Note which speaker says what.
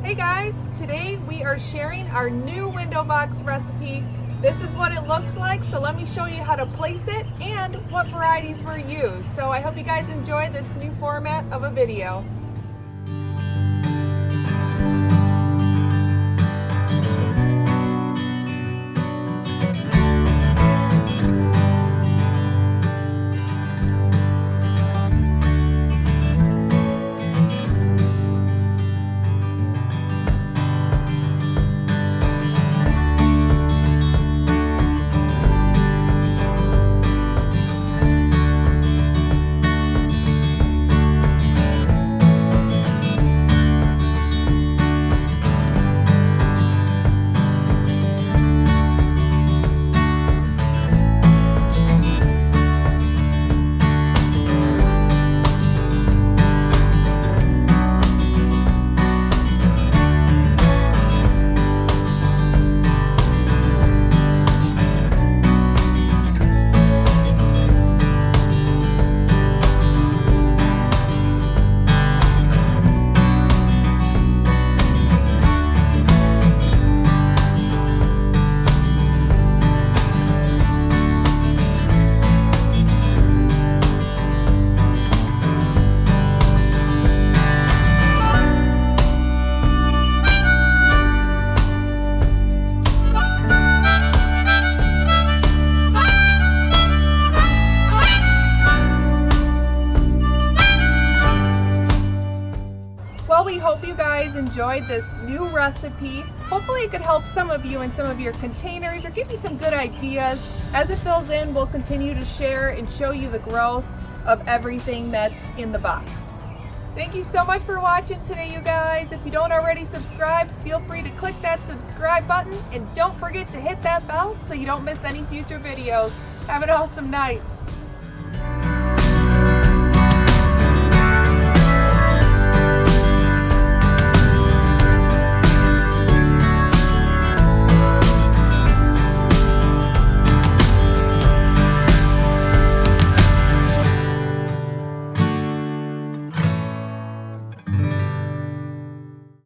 Speaker 1: Hey guys, today we are sharing our new window box recipe. This is what it looks like, so let me show you how to place it and what varieties were used. So I hope you guys enjoy this new format of a video. Well, we hope you guys enjoyed this new recipe. Hopefully it could help some of you in some of your containers or give you some good ideas. As it fills in, we'll continue to share and show you the growth of everything that's in the box. Thank you so much for watching today, you guys. If you don't already subscribe, feel free to click that subscribe button and don't forget to hit that bell so you don't miss any future videos. Have an awesome night.